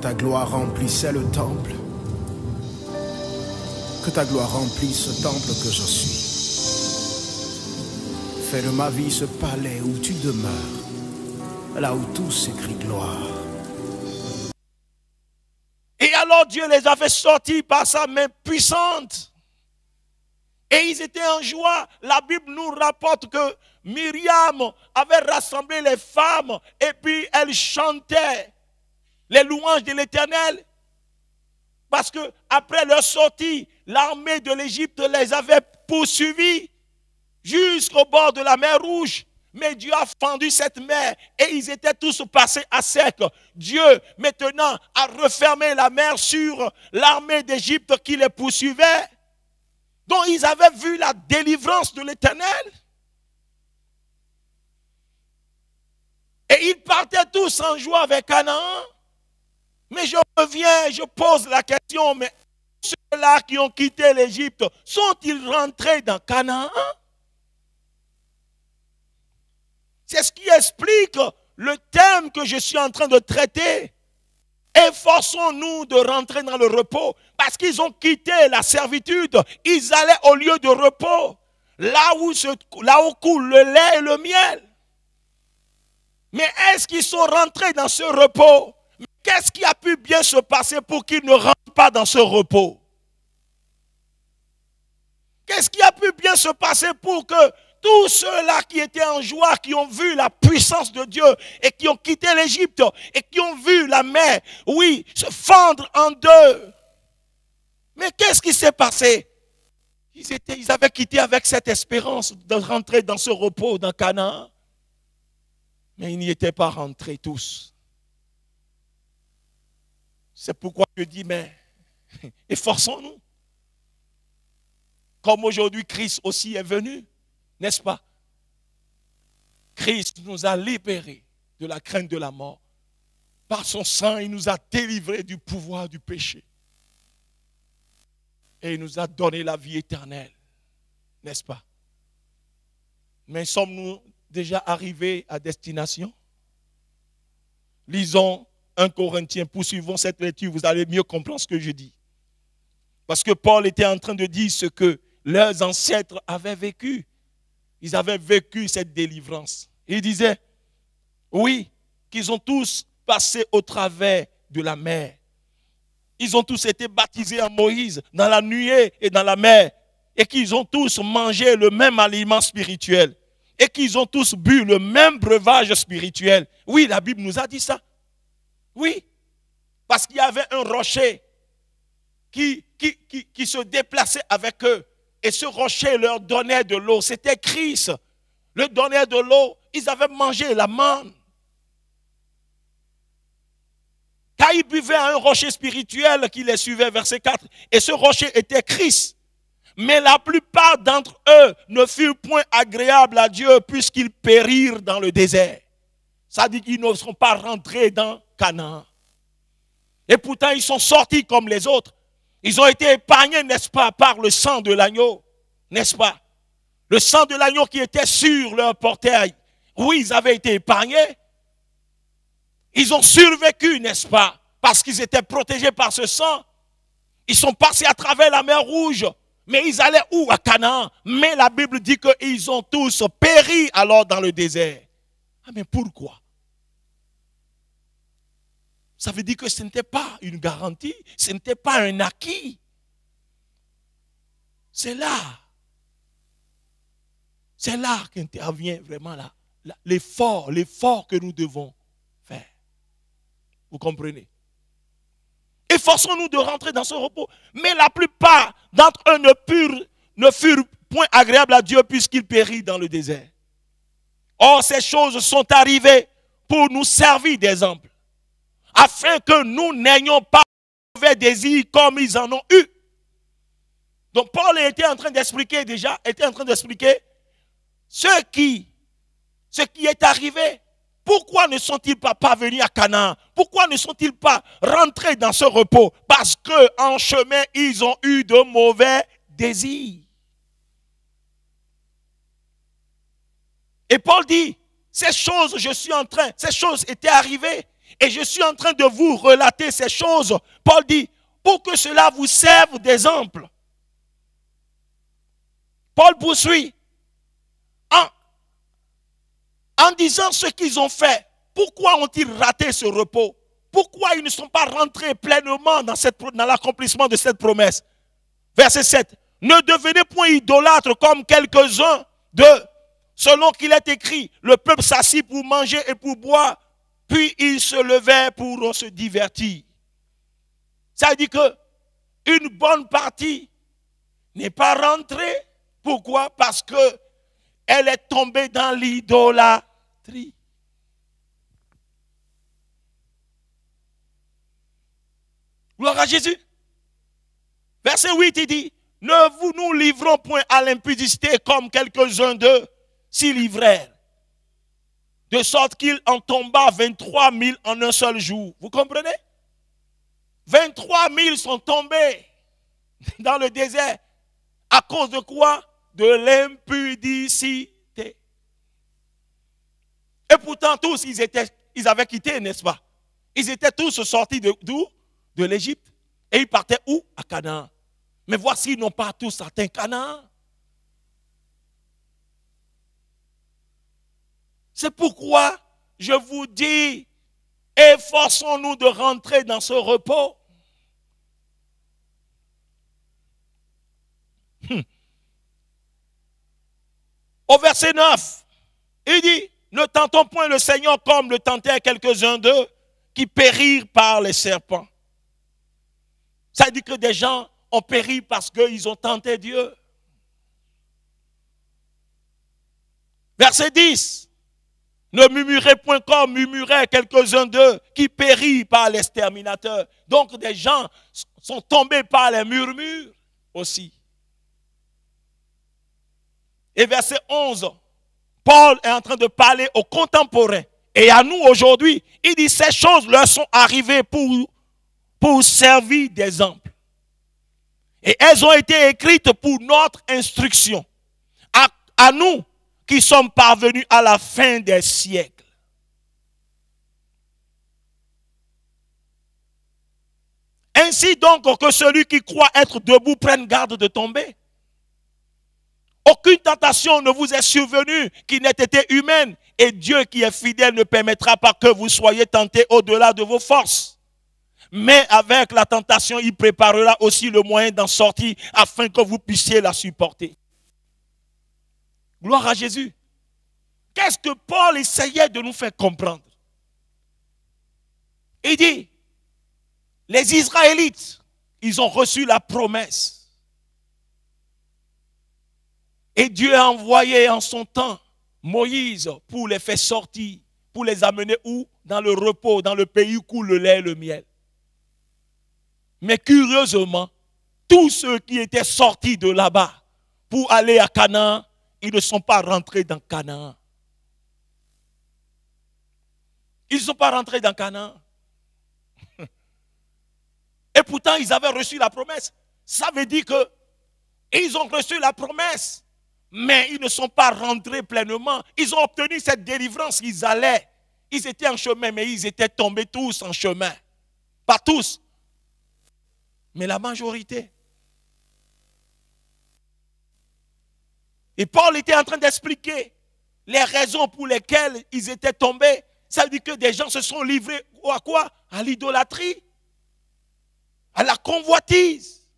Ta gloire remplissait le temple. Que ta gloire remplisse ce temple que je suis. Fais de ma vie ce palais où tu demeures, là où tout s'écrit gloire. Et alors Dieu les a fait sortir par sa main puissante. Et ils étaient en joie. La Bible nous rapporte que Myriam avait rassemblé les femmes et puis elle chantait les louanges de l'Éternel. Parce que après leur sortie, l'armée de l'Égypte les avait poursuivis jusqu'au bord de la mer Rouge. Mais Dieu a fendu cette mer et ils étaient tous passés à sec. Dieu, maintenant, a refermé la mer sur l'armée d'Égypte qui les poursuivait. Donc, ils avaient vu la délivrance de l'Éternel. Et ils partaient tous en joie avec Canaan. Mais je reviens, je pose la question, mais ceux-là qui ont quitté l'Égypte, sont-ils rentrés dans Canaan? C'est ce qui explique le thème que je suis en train de traiter. Efforçons-nous de rentrer dans le repos. Parce qu'ils ont quitté la servitude. Ils allaient au lieu de repos. Là où coule le lait et le miel. Mais est-ce qu'ils sont rentrés dans ce repos? Mais qu'est-ce qui a pu bien se passer pour qu'ils ne rentrent pas dans ce repos? Qu'est-ce qui a pu bien se passer pour que tous ceux-là qui étaient en joie, qui ont vu la puissance de Dieu et qui ont quitté l'Égypte et qui ont vu la mer, oui, se fendre en deux. Mais qu'est-ce qui s'est passé? Ils avaient quitté avec cette espérance de rentrer dans ce repos dans Canaan. Mais ils n'y étaient pas rentrés tous. C'est pourquoi je dis, mais efforçons-nous. Comme aujourd'hui, Christ aussi est venu. N'est-ce pas? Christ nous a libérés de la crainte de la mort. Par son sang, il nous a délivrés du pouvoir du péché. Et il nous a donné la vie éternelle. N'est-ce pas? Mais sommes-nous déjà arrivés à destination? Lisons 1 Corinthiens, poursuivons cette lecture, vous allez mieux comprendre ce que je dis. Parce que Paul était en train de dire ce que leurs ancêtres avaient vécu. Ils avaient vécu cette délivrance. Il disait, oui, qu'ils ont tous passé au travers de la mer. Ils ont tous été baptisés en Moïse, dans la nuée et dans la mer. Et qu'ils ont tous mangé le même aliment spirituel. Et qu'ils ont tous bu le même breuvage spirituel. Oui, la Bible nous a dit ça. Oui, parce qu'il y avait un rocher qui se déplaçait avec eux. Et ce rocher leur donnait de l'eau. C'était Christ. Leur donnait de l'eau. Ils avaient mangé la manne. Car ils buvaient à un rocher spirituel qui les suivait, verset 4. Et ce rocher était Christ. Mais la plupart d'entre eux ne furent point agréables à Dieu puisqu'ils périrent dans le désert. Ça dit qu'ils ne sont pas rentrés dans Canaan. Et pourtant, ils sont sortis comme les autres. Ils ont été épargnés, n'est-ce pas, par le sang de l'agneau, n'est-ce pas? Le sang de l'agneau qui était sur leur portail. Oui, ils avaient été épargnés. Ils ont survécu, n'est-ce pas? Parce qu'ils étaient protégés par ce sang. Ils sont passés à travers la mer Rouge. Mais ils allaient où? À Canaan. Mais la Bible dit qu'ils ont tous péri alors dans le désert. Ah, mais pourquoi? Ça veut dire que ce n'était pas une garantie, ce n'était pas un acquis. C'est là qu'intervient vraiment l'effort que nous devons faire. Vous comprenez? Efforçons-nous de rentrer dans ce repos. Mais la plupart d'entre eux ne furent point agréables à Dieu puisqu'ils périrent dans le désert. Or, ces choses sont arrivées pour nous servir d'exemple, afin que nous n'ayons pas de mauvais désirs comme ils en ont eu. Donc Paul était en train d'expliquer ce qui est arrivé. Pourquoi ne sont-ils pas parvenus à Canaan? Pourquoi ne sont-ils pas rentrés dans ce repos? Parce qu'en chemin, ils ont eu de mauvais désirs. Et Paul dit, ces choses étaient arrivées. Et je suis en train de vous relater ces choses. Paul dit, pour que cela vous serve d'exemple. Paul poursuit en disant ce qu'ils ont fait. Pourquoi ont-ils raté ce repos? Pourquoi ils ne sont pas rentrés pleinement dans l'accomplissement de cette promesse? Verset 7. Ne devenez point idolâtres comme quelques-uns d'eux. Selon qu'il est écrit, le peuple s'assit pour manger et pour boire, puis ils se levaient pour se divertir. Ça veut dire que une bonne partie n'est pas rentrée. Pourquoi? Parce que elle est tombée dans l'idolâtrie. Gloire à Jésus. Verset 8, il dit, ne vous nous livrons point à l'impudicité comme quelques-uns d'eux s'y livrèrent. De sorte qu'il en tomba 23 000 en un seul jour. Vous comprenez? 23 000 sont tombés dans le désert. À cause de quoi? De l'impudicité. Et pourtant, tous, ils avaient quitté, n'est-ce pas? Ils étaient tous sortis d'où? De l'Égypte. Et ils partaient où? À Canaan. Mais voici, ils n'ont pas tous atteint Canaan. C'est pourquoi je vous dis, efforçons-nous de rentrer dans ce repos. Au verset 9, il dit, ne tentons point le Seigneur comme le tentaient quelques-uns d'eux qui périrent par les serpents. Ça dit que des gens ont péri parce qu'ils ont tenté Dieu. Verset 10. Ne murmurez point comme murmuraient quelques-uns d'eux qui périrent par l'exterminateur. Donc des gens sont tombés par les murmures aussi. Et verset 11. Paul est en train de parler aux contemporains. Et à nous aujourd'hui, il dit ces choses leur sont arrivées pour servir d'exemple. Et elles ont été écrites pour notre instruction. À nous qui sommes parvenus à la fin des siècles. Ainsi donc que celui qui croit être debout prenne garde de tomber. Aucune tentation ne vous est survenue qui n'ait été humaine. Et Dieu qui est fidèle ne permettra pas que vous soyez tentés au-delà de vos forces. Mais avec la tentation, il préparera aussi le moyen d'en sortir afin que vous puissiez la supporter. Gloire à Jésus. Qu'est-ce que Paul essayait de nous faire comprendre? Il dit, les Israélites, ils ont reçu la promesse. Et Dieu a envoyé en son temps Moïse pour les faire sortir, pour les amener où? Dans le repos, dans le pays où coule le lait et le miel. Mais curieusement, tous ceux qui étaient sortis de là-bas pour aller à Canaan, ils ne sont pas rentrés dans Canaan. Ils ne sont pas rentrés dans Canaan. Et pourtant, ils avaient reçu la promesse. Ça veut dire que ils ont reçu la promesse, mais ils ne sont pas rentrés pleinement. Ils ont obtenu cette délivrance. Ils allaient. Ils étaient en chemin, mais ils étaient tombés tous en chemin. Pas tous, mais la majorité. Et Paul était en train d'expliquer les raisons pour lesquelles ils étaient tombés. Ça veut dire que des gens se sont livrés à quoi? À l'idolâtrie, à la convoitise.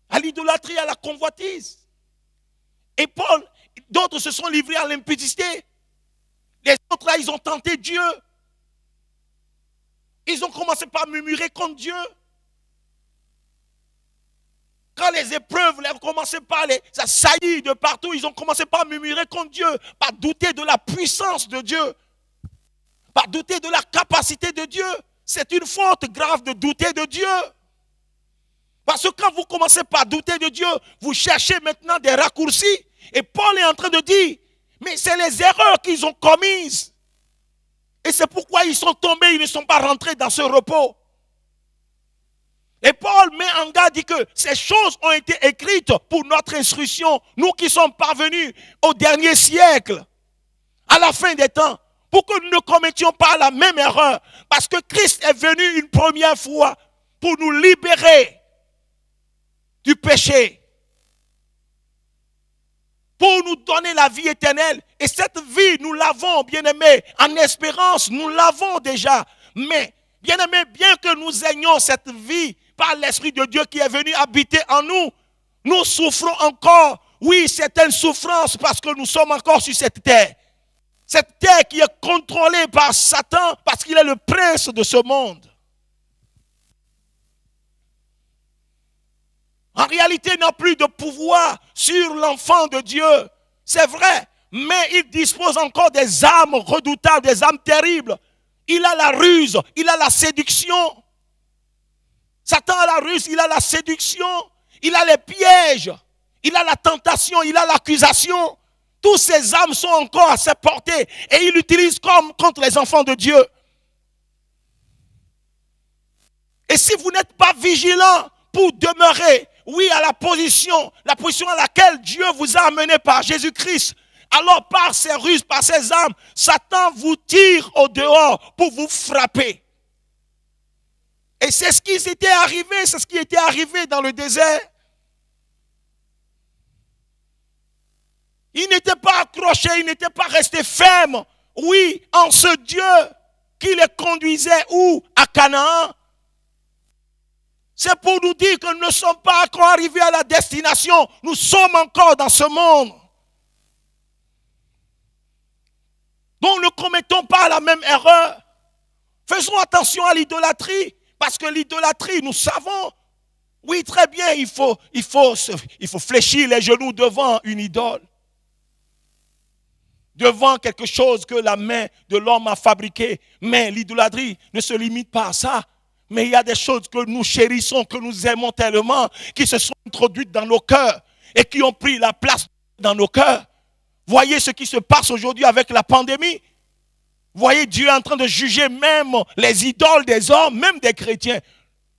À l'idolâtrie, à la convoitise. Et Paul, d'autres se sont livrés à l'impudicité. Les autres là, ils ont tenté Dieu. Ils ont commencé par murmurer contre Dieu. Quand les épreuves ont commencé par ça saillit de partout, ils ont commencé par murmurer contre Dieu, par douter de la puissance de Dieu, par douter de la capacité de Dieu. C'est une faute grave de douter de Dieu. Parce que quand vous commencez par douter de Dieu, vous cherchez maintenant des raccourcis. Et Paul est en train de dire, mais c'est les erreurs qu'ils ont commises. Et c'est pourquoi ils sont tombés, ils ne sont pas rentrés dans ce repos. Et Paul met en garde, dit que ces choses ont été écrites pour notre instruction. Nous qui sommes parvenus au dernier siècle, à la fin des temps, pour que nous ne commettions pas la même erreur. Parce que Christ est venu une première fois pour nous libérer du péché, pour nous donner la vie éternelle. Et cette vie, nous l'avons, bien-aimés, en espérance, nous l'avons déjà. Mais, bien-aimés, bien que nous ayons cette vie par l'Esprit de Dieu qui est venu habiter en nous, nous souffrons encore, oui, certaines souffrances parce que nous sommes encore sur cette terre. Cette terre qui est contrôlée par Satan parce qu'il est le prince de ce monde. En réalité, il n'a plus de pouvoir sur l'enfant de Dieu. C'est vrai, mais il dispose encore des armes redoutables, des armes terribles. Il a la ruse, il a la séduction. Satan a la ruse, il a la séduction, il a les pièges, il a la tentation, il a l'accusation. Tous ces armes sont encore à sa portée et il l'utilise comme contre les enfants de Dieu. Et si vous n'êtes pas vigilant pour demeurer, oui, à la position à laquelle Dieu vous a amené par Jésus-Christ, alors par ses ruses, par ses armes, Satan vous tire au dehors pour vous frapper. Et c'est ce qui s'était arrivé, c'est ce qui était arrivé dans le désert. Il n'était pas accroché, il n'était pas resté ferme, oui, en ce Dieu qui les conduisait où? À Canaan. C'est pour nous dire que nous ne sommes pas encore arrivés à la destination. Nous sommes encore dans ce monde. Donc ne commettons pas la même erreur. Faisons attention à l'idolâtrie. Parce que l'idolâtrie, nous savons, oui, très bien, il faut fléchir les genoux devant une idole. Devant quelque chose que la main de l'homme a fabriqué. Mais l'idolâtrie ne se limite pas à ça. Mais il y a des choses que nous chérissons, que nous aimons tellement, qui se sont introduites dans nos cœurs et qui ont pris la place dans nos cœurs. Voyez ce qui se passe aujourd'hui avec la pandémie. Voyez, Dieu est en train de juger même les idoles des hommes, même des chrétiens.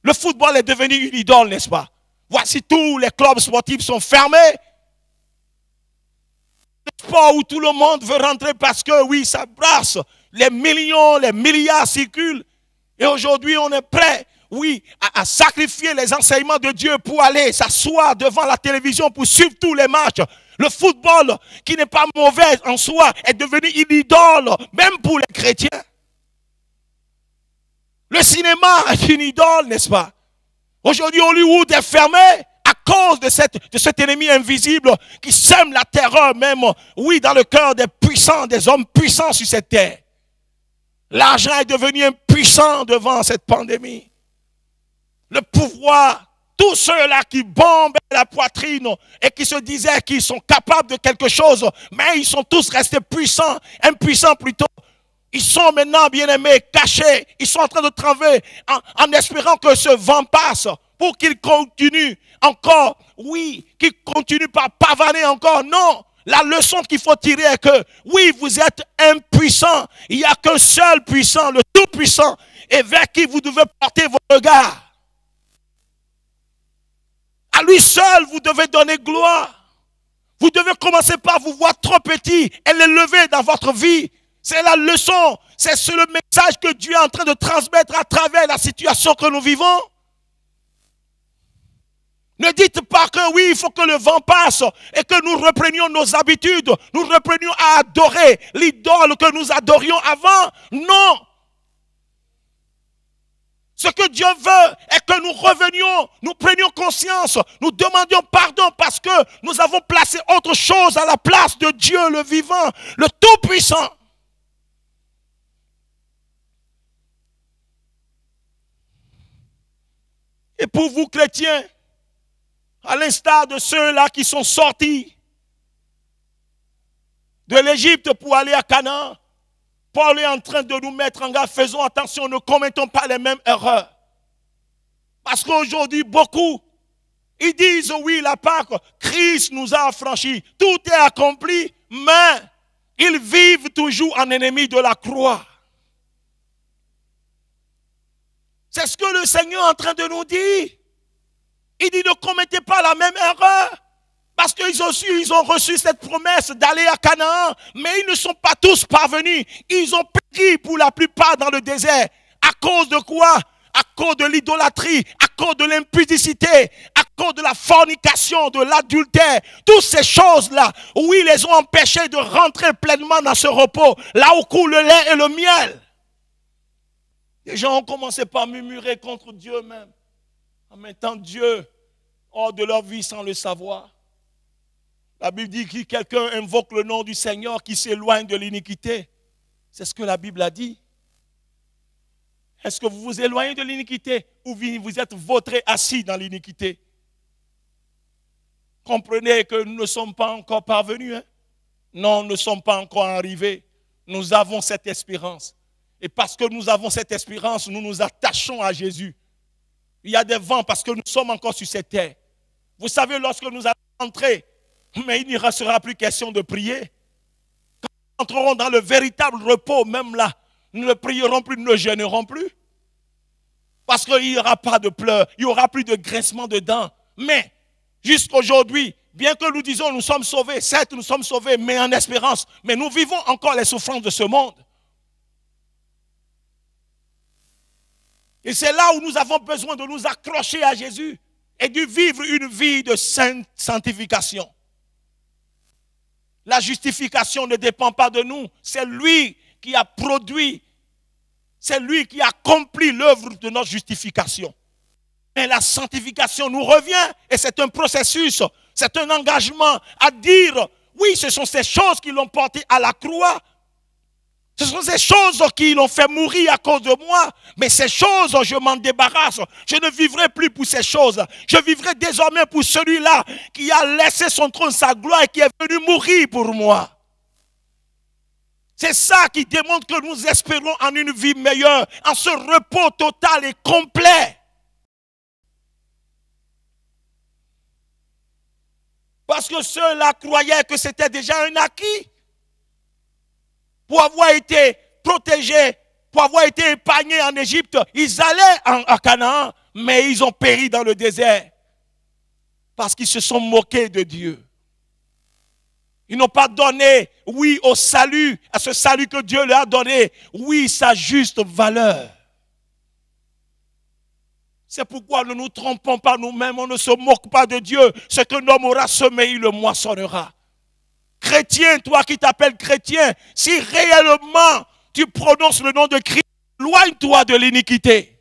Le football est devenu une idole, n'est-ce pas? Voici tous les clubs sportifs sont fermés. Le sport où tout le monde veut rentrer parce que, oui, ça brasse. Les millions, les milliards circulent. Et aujourd'hui, on est prêt, oui, à sacrifier les enseignements de Dieu pour aller s'asseoir devant la télévision pour suivre tous les matchs. Le football, qui n'est pas mauvais en soi, est devenu une idole, même pour les chrétiens. Le cinéma est une idole, n'est-ce pas? Aujourd'hui, Hollywood est fermé à cause de cet ennemi invisible qui sème la terreur même, oui, dans le cœur des puissants, des hommes puissants sur cette terre. L'argent est devenu impuissant devant cette pandémie. Le pouvoir, tous ceux-là qui bombent la poitrine et qui se disaient qu'ils sont capables de quelque chose, mais ils sont tous restés puissants, impuissants plutôt. Ils sont maintenant, bien-aimés, cachés. Ils sont en train de travailler en espérant que ce vent passe pour qu'ils continuent encore, oui, qu'ils continuent par pavaner encore. Non! La leçon qu'il faut tirer est que, oui, vous êtes impuissants. Il n'y a qu'un seul puissant, le tout-puissant, et vers qui vous devez porter vos regards. À lui seul, vous devez donner gloire. Vous devez commencer par vous voir trop petit et l'élever dans votre vie. C'est la leçon, c'est le message que Dieu est en train de transmettre à travers la situation que nous vivons. Ne dites pas que oui, il faut que le vent passe et que nous reprenions nos habitudes, nous reprenions à adorer l'idole que nous adorions avant. Non. Ce que Dieu veut est que nous revenions, nous prenions conscience, nous demandions pardon parce que nous avons placé autre chose à la place de Dieu, le vivant, le tout-puissant. Et pour vous, chrétiens, à l'instar de ceux-là qui sont sortis de l'Égypte pour aller à Canaan, Paul est en train de nous mettre en garde. Faisons attention, ne commettons pas les mêmes erreurs. Parce qu'aujourd'hui, beaucoup, ils disent, oui, la Pâque, Christ nous a affranchis. Tout est accompli, mais ils vivent toujours en ennemis de la croix. C'est ce que le Seigneur est en train de nous dire. Il dit, ne commettez pas la même erreur. Parce ils ont reçu cette promesse d'aller à Canaan, mais ils ne sont pas tous parvenus. Ils ont péri pour la plupart dans le désert. À cause de quoi? À cause de l'idolâtrie, à cause de l'impudicité, à cause de la fornication, de l'adultère. Toutes ces choses-là, oui, les ont empêchés de rentrer pleinement dans ce repos, là où coule le lait et le miel. Les gens ont commencé par murmurer contre Dieu même, en mettant Dieu hors de leur vie sans le savoir. La Bible dit que quelqu'un invoque le nom du Seigneur qui s'éloigne de l'iniquité. C'est ce que la Bible a dit. Est-ce que vous vous éloignez de l'iniquité ou vous êtes vautrés assis dans l'iniquité? Comprenez que nous ne sommes pas encore parvenus. Hein? Non, nous ne sommes pas encore arrivés. Nous avons cette espérance. Et parce que nous avons cette espérance, nous nous attachons à Jésus. Il y a des vents parce que nous sommes encore sur cette terre. Vous savez, lorsque nous allons entrer, mais il n'y sera plus question de prier. Quand nous entrerons dans le véritable repos, même là, nous ne prierons plus, nous ne jeûnerons plus. Parce qu'il n'y aura pas de pleurs, il n'y aura plus de grincement de dents. Mais, jusqu'aujourd'hui, bien que nous disons nous sommes sauvés, certes nous sommes sauvés, mais en espérance, mais nous vivons encore les souffrances de ce monde. Et c'est là où nous avons besoin de nous accrocher à Jésus et de vivre une vie de sanctification. La justification ne dépend pas de nous, c'est lui qui a produit, c'est lui qui a accompli l'œuvre de notre justification. Mais la sanctification nous revient et c'est un processus, c'est un engagement à dire, oui, ce sont ces choses qui l'ont porté à la croix. Ce sont ces choses qui l'ont fait mourir à cause de moi. Mais ces choses, je m'en débarrasse. Je ne vivrai plus pour ces choses. Je vivrai désormais pour celui-là qui a laissé son trône, sa gloire et qui est venu mourir pour moi. C'est ça qui démontre que nous espérons en une vie meilleure, en ce repos total et complet. Parce que ceux-là croyaient que c'était déjà un acquis. Pour avoir été protégés, pour avoir été épargnés en Égypte, ils allaient à Canaan, mais ils ont péri dans le désert. Parce qu'ils se sont moqués de Dieu. Ils n'ont pas donné, oui, au salut, à ce salut que Dieu leur a donné, oui, sa juste valeur. C'est pourquoi ne nous trompons pas nous-mêmes, on ne se moque pas de Dieu. Ce que l'homme aura semé, il le moissonnera. Chrétien, toi qui t'appelles chrétien, si réellement tu prononces le nom de Christ, éloigne-toi de l'iniquité.